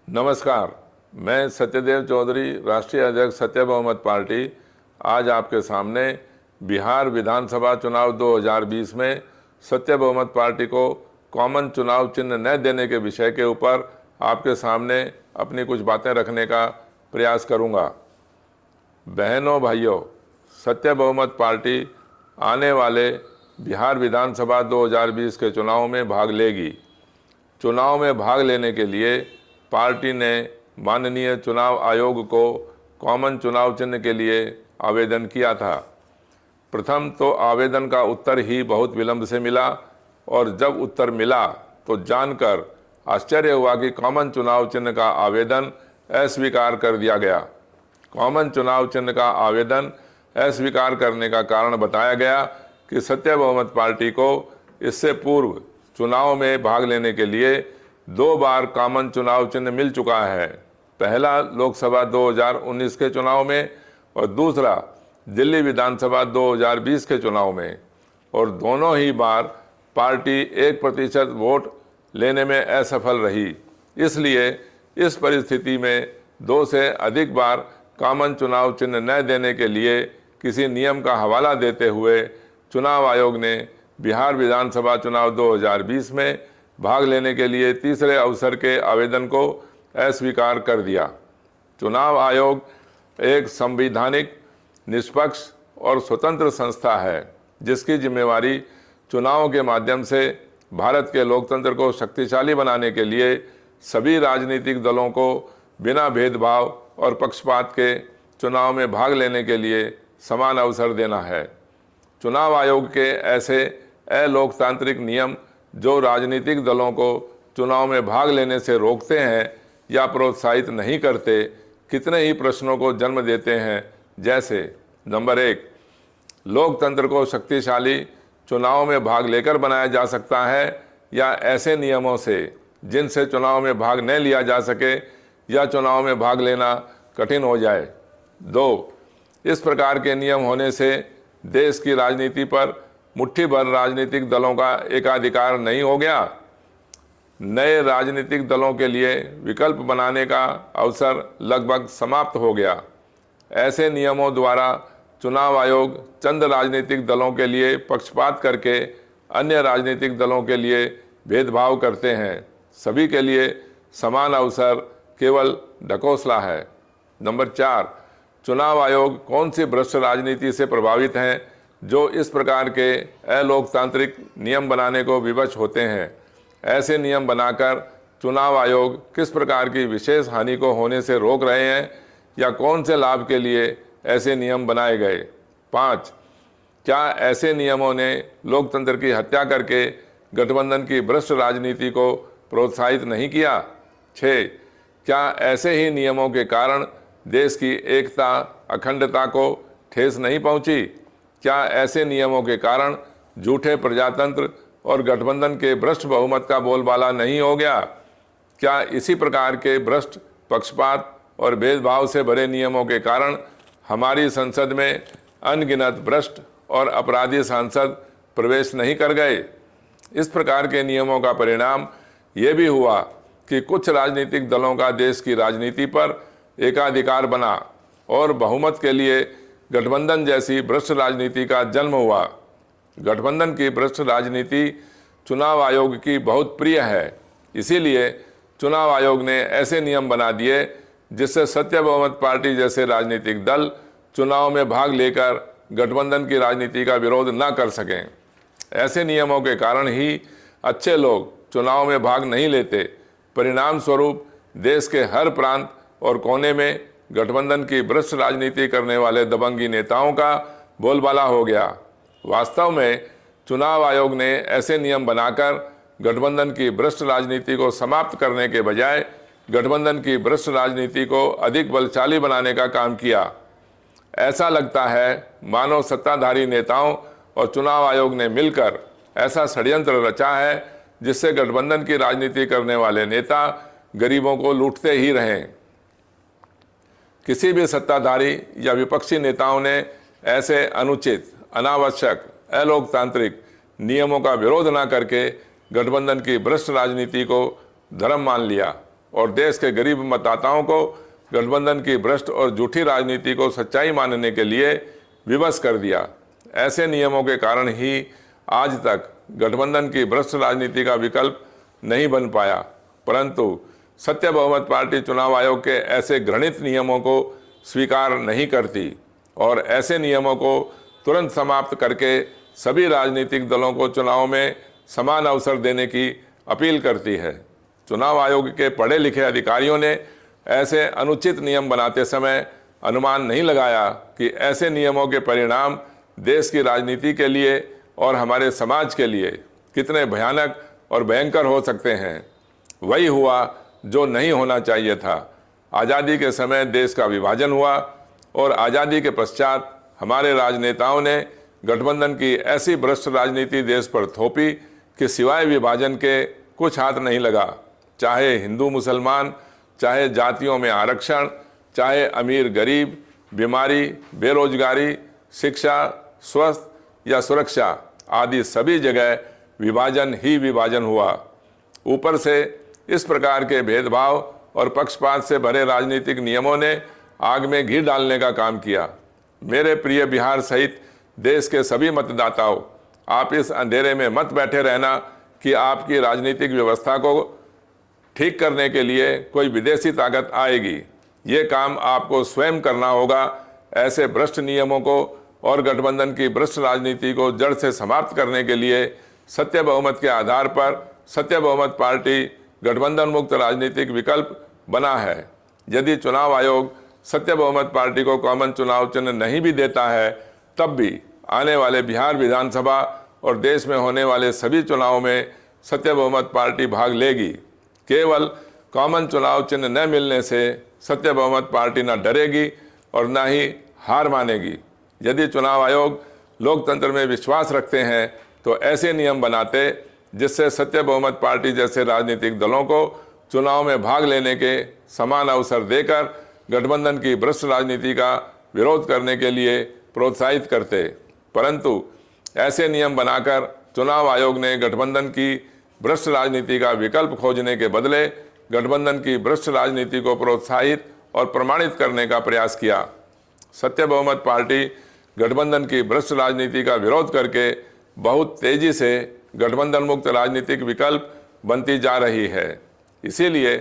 नमस्कार, मैं सत्यदेव चौधरी, राष्ट्रीय अध्यक्ष सत्य बहुमत पार्टी, आज आपके सामने बिहार विधानसभा चुनाव 2020 में सत्य बहुमत पार्टी को कॉमन चुनाव चिन्ह न देने के विषय के ऊपर आपके सामने अपनी कुछ बातें रखने का प्रयास करूंगा। बहनों भाइयों, सत्य बहुमत पार्टी आने वाले बिहार विधानसभा 2020 के चुनाव में भाग लेगी। चुनाव में भाग लेने के लिए पार्टी ने माननीय चुनाव आयोग को कॉमन चुनाव चिन्ह के लिए आवेदन किया था। प्रथम तो आवेदन का उत्तर ही बहुत विलंब से मिला और जब उत्तर मिला तो जानकर आश्चर्य हुआ कि कॉमन चुनाव चिन्ह का आवेदन अस्वीकार कर दिया गया। कॉमन चुनाव चिन्ह का आवेदन अस्वीकार करने का कारण बताया गया कि सत्य बहुमत पार्टी को इससे पूर्व चुनाव में भाग लेने के लिए 2 बार कॉमन चुनाव चिन्ह मिल चुका है। पहला लोकसभा 2019 के चुनाव में और दूसरा दिल्ली विधानसभा 2020 के चुनाव में, और दोनों ही बार पार्टी 1% वोट लेने में असफल रही। इसलिए इस परिस्थिति में 2 से अधिक बार कॉमन चुनाव चिन्ह न देने के लिए किसी नियम का हवाला देते हुए चुनाव आयोग ने बिहार विधानसभा चुनाव 2020 में भाग लेने के लिए तीसरे अवसर के आवेदन को अस्वीकार कर दिया। चुनाव आयोग एक संवैधानिक, निष्पक्ष और स्वतंत्र संस्था है जिसकी जिम्मेवारी चुनाव के माध्यम से भारत के लोकतंत्र को शक्तिशाली बनाने के लिए सभी राजनीतिक दलों को बिना भेदभाव और पक्षपात के चुनाव में भाग लेने के लिए समान अवसर देना है। चुनाव आयोग के ऐसे अलोकतांत्रिक नियम जो राजनीतिक दलों को चुनाव में भाग लेने से रोकते हैं या प्रोत्साहित नहीं करते, कितने ही प्रश्नों को जन्म देते हैं। जैसे नंबर 1, लोकतंत्र को शक्तिशाली चुनाव में भाग लेकर बनाया जा सकता है या ऐसे नियमों से जिनसे चुनाव में भाग न लिया जा सके या चुनाव में भाग लेना कठिन हो जाए। 2, इस प्रकार के नियम होने से देश की राजनीति पर मुट्ठी भर राजनीतिक दलों का एकाधिकार नहीं हो गया। नए राजनीतिक दलों के लिए विकल्प बनाने का अवसर लगभग समाप्त हो गया। ऐसे नियमों द्वारा चुनाव आयोग चंद राजनीतिक दलों के लिए पक्षपात करके अन्य राजनीतिक दलों के लिए भेदभाव करते हैं। सभी के लिए समान अवसर केवल ढकोसला है। नंबर 4, चुनाव आयोग कौन सी भ्रष्ट राजनीति से प्रभावित हैं जो इस प्रकार के अलोकतांत्रिक नियम बनाने को विवश होते हैं। ऐसे नियम बनाकर चुनाव आयोग किस प्रकार की विशेष हानि को होने से रोक रहे हैं या कौन से लाभ के लिए ऐसे नियम बनाए गए। 5, क्या ऐसे नियमों ने लोकतंत्र की हत्या करके गठबंधन की भ्रष्ट राजनीति को प्रोत्साहित नहीं किया। 6, क्या ऐसे ही नियमों के कारण देश की एकता, अखंडता को ठेस नहीं पहुंची। क्या ऐसे नियमों के कारण झूठे प्रजातंत्र और गठबंधन के भ्रष्ट बहुमत का बोलबाला नहीं हो गया। क्या इसी प्रकार के भ्रष्ट, पक्षपात और भेदभाव से भरे नियमों के कारण हमारी संसद में अनगिनत भ्रष्ट और अपराधी सांसद प्रवेश नहीं कर गए। इस प्रकार के नियमों का परिणाम ये भी हुआ कि कुछ राजनीतिक दलों का देश की राजनीति पर एकाधिकार बना और बहुमत के लिए गठबंधन जैसी भ्रष्ट राजनीति का जन्म हुआ। गठबंधन की भ्रष्ट राजनीति चुनाव आयोग की बहुत प्रिय है। इसीलिए चुनाव आयोग ने ऐसे नियम बना दिए जिससे सत्य बहुमत पार्टी जैसे राजनीतिक दल चुनाव में भाग लेकर गठबंधन की राजनीति का विरोध न कर सकें। ऐसे नियमों के कारण ही अच्छे लोग चुनाव में भाग नहीं लेते। परिणाम स्वरूप देश के हर प्रांत और कोने में गठबंधन की भ्रष्ट राजनीति करने वाले दबंगी नेताओं का बोलबाला हो गया। वास्तव में चुनाव आयोग ने ऐसे नियम बनाकर गठबंधन की भ्रष्ट राजनीति को समाप्त करने के बजाय गठबंधन की भ्रष्ट राजनीति को अधिक बलशाली बनाने का काम किया। ऐसा लगता है मानो सत्ताधारी नेताओं और चुनाव आयोग ने मिलकर ऐसा षड्यंत्र रचा है जिससे गठबंधन की राजनीति करने वाले नेता गरीबों को लूटते ही रहें। किसी भी सत्ताधारी या विपक्षी नेताओं ने ऐसे अनुचित, अनावश्यक, अलोकतांत्रिक नियमों का विरोध न करके गठबंधन की भ्रष्ट राजनीति को धर्म मान लिया और देश के गरीब मतदाताओं को गठबंधन की भ्रष्ट और झूठी राजनीति को सच्चाई मानने के लिए विवश कर दिया। ऐसे नियमों के कारण ही आज तक गठबंधन की भ्रष्ट राजनीति का विकल्प नहीं बन पाया, परंतु सत्य बहुमत पार्टी चुनाव आयोग के ऐसे घृणित नियमों को स्वीकार नहीं करती और ऐसे नियमों को तुरंत समाप्त करके सभी राजनीतिक दलों को चुनाव में समान अवसर देने की अपील करती है। चुनाव आयोग के पढ़े लिखे अधिकारियों ने ऐसे अनुचित नियम बनाते समय अनुमान नहीं लगाया कि ऐसे नियमों के परिणाम देश की राजनीति के लिए और हमारे समाज के लिए कितने भयानक और भयंकर हो सकते हैं। वही हुआ जो नहीं होना चाहिए था। आज़ादी के समय देश का विभाजन हुआ और आज़ादी के पश्चात हमारे राजनेताओं ने गठबंधन की ऐसी भ्रष्ट राजनीति देश पर थोपी कि सिवाय विभाजन के कुछ हाथ नहीं लगा। चाहे हिंदू मुसलमान, चाहे जातियों में आरक्षण, चाहे अमीर गरीब, बीमारी, बेरोजगारी, शिक्षा, स्वास्थ्य या सुरक्षा आदि सभी जगह विभाजन ही विभाजन हुआ। ऊपर से इस प्रकार के भेदभाव और पक्षपात से भरे राजनीतिक नियमों ने आग में घी डालने का काम किया। मेरे प्रिय बिहार सहित देश के सभी मतदाताओं, आप इस अंधेरे में मत बैठे रहना कि आपकी राजनीतिक व्यवस्था को ठीक करने के लिए कोई विदेशी ताकत आएगी। ये काम आपको स्वयं करना होगा। ऐसे भ्रष्ट नियमों को और गठबंधन की भ्रष्ट राजनीति को जड़ से समाप्त करने के लिए सत्य बहुमत के आधार पर सत्य बहुमत पार्टी गठबंधन मुक्त राजनीतिक विकल्प बना है। यदि चुनाव आयोग सत्य बहुमत पार्टी को कॉमन चुनाव चिन्ह नहीं भी देता है, तब भी आने वाले बिहार विधानसभा और देश में होने वाले सभी चुनावों में सत्य बहुमत पार्टी भाग लेगी। केवल कॉमन चुनाव चिन्ह न मिलने से सत्य बहुमत पार्टी न डरेगी और न ही हार मानेगी। यदि चुनाव आयोग लोकतंत्र में विश्वास रखते हैं तो ऐसे नियम बनाते जिससे सत्य बहुमत पार्टी जैसे राजनीतिक दलों को चुनाव में भाग लेने के समान अवसर देकर गठबंधन की भ्रष्ट राजनीति का विरोध करने के लिए प्रोत्साहित करते। परंतु ऐसे नियम बनाकर चुनाव आयोग ने गठबंधन की भ्रष्ट राजनीति का विकल्प खोजने के बदले गठबंधन की भ्रष्ट राजनीति को प्रोत्साहित और प्रमाणित करने का प्रयास किया। सत्य बहुमत पार्टी गठबंधन की भ्रष्ट राजनीति का विरोध करके बहुत तेजी से गठबंधन मुक्त राजनीतिक विकल्प बनती जा रही है। इसीलिए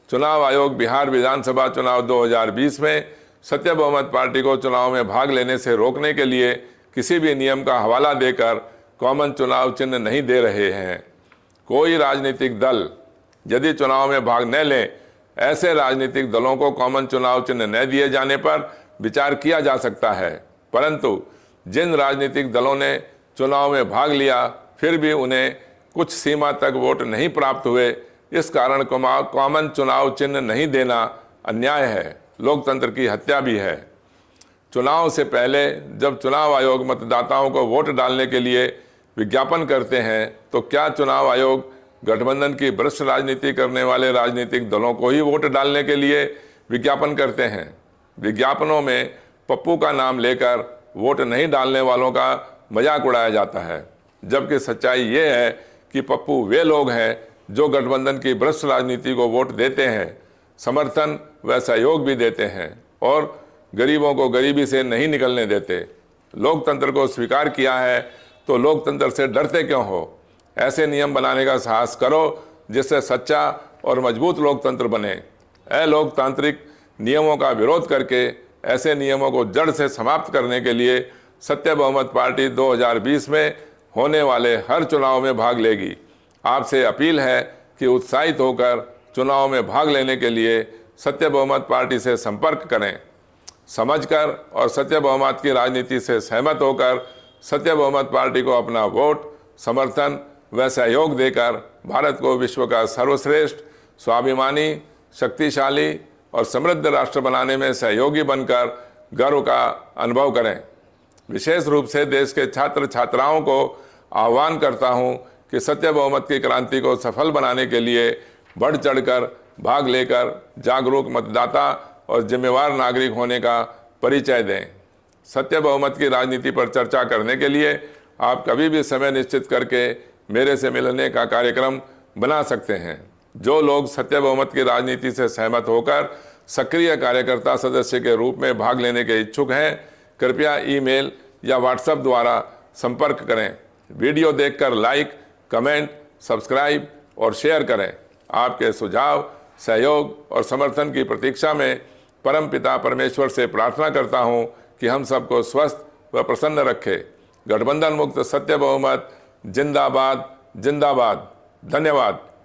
चुनाव आयोग बिहार विधानसभा चुनाव 2020 में सत्य बहुमत पार्टी को चुनाव में भाग लेने से रोकने के लिए किसी भी नियम का हवाला देकर कॉमन चुनाव चिन्ह नहीं दे रहे हैं। कोई राजनीतिक दल यदि चुनाव में भाग न ले, ऐसे राजनीतिक दलों को कॉमन चुनाव चिन्ह न दिए जाने पर विचार किया जा सकता है। परंतु जिन राजनीतिक दलों ने चुनाव में भाग लिया फिर भी उन्हें कुछ सीमा तक वोट नहीं प्राप्त हुए, इस कारण कॉमन चुनाव चिन्ह नहीं देना अन्याय है, लोकतंत्र की हत्या भी है। चुनाव से पहले जब चुनाव आयोग मतदाताओं को वोट डालने के लिए विज्ञापन करते हैं तो क्या चुनाव आयोग गठबंधन की भ्रष्ट राजनीति करने वाले राजनीतिक दलों को ही वोट डालने के लिए विज्ञापन करते हैं? विज्ञापनों में पप्पू का नाम लेकर वोट नहीं डालने वालों का मजाक उड़ाया जाता है, जबकि सच्चाई ये है कि पप्पू वे लोग हैं जो गठबंधन की भ्रष्ट राजनीति को वोट देते हैं, समर्थन व सहयोग भी देते हैं और गरीबों को गरीबी से नहीं निकलने देते। लोकतंत्र को स्वीकार किया है तो लोकतंत्र से डरते क्यों हो? ऐसे नियम बनाने का साहस करो जिससे सच्चा और मजबूत लोकतंत्र बने। अलोकतांत्रिक नियमों का विरोध करके ऐसे नियमों को जड़ से समाप्त करने के लिए सत्य बहुमत पार्टी 2020 में होने वाले हर चुनाव में भाग लेगी। आपसे अपील है कि उत्साहित होकर चुनाव में भाग लेने के लिए सत्य बहुमत पार्टी से संपर्क करें। समझकर और सत्य बहुमत की राजनीति से सहमत होकर सत्य बहुमत पार्टी को अपना वोट, समर्थन व सहयोग देकर भारत को विश्व का सर्वश्रेष्ठ, स्वाभिमानी, शक्तिशाली और समृद्ध राष्ट्र बनाने में सहयोगी बनकर गर्व का अनुभव करें। विशेष रूप से देश के छात्र छात्राओं को आह्वान करता हूं कि सत्य बहुमत की क्रांति को सफल बनाने के लिए बढ़ चढ़कर भाग लेकर जागरूक मतदाता और जिम्मेवार नागरिक होने का परिचय दें। सत्य बहुमत की राजनीति पर चर्चा करने के लिए आप कभी भी समय निश्चित करके मेरे से मिलने का कार्यक्रम बना सकते हैं। जो लोग सत्य बहुमत की राजनीति से सहमत होकर सक्रिय कार्यकर्ता सदस्य के रूप में भाग लेने के इच्छुक हैं, कृपया ईमेल या व्हाट्सएप द्वारा संपर्क करें। वीडियो देखकर लाइक, कमेंट, सब्सक्राइब और शेयर करें। आपके सुझाव, सहयोग और समर्थन की प्रतीक्षा में परमपिता परमेश्वर से प्रार्थना करता हूं कि हम सबको स्वस्थ व प्रसन्न रखे। गठबंधन मुक्त सत्य बहुमत जिंदाबाद जिंदाबाद। धन्यवाद।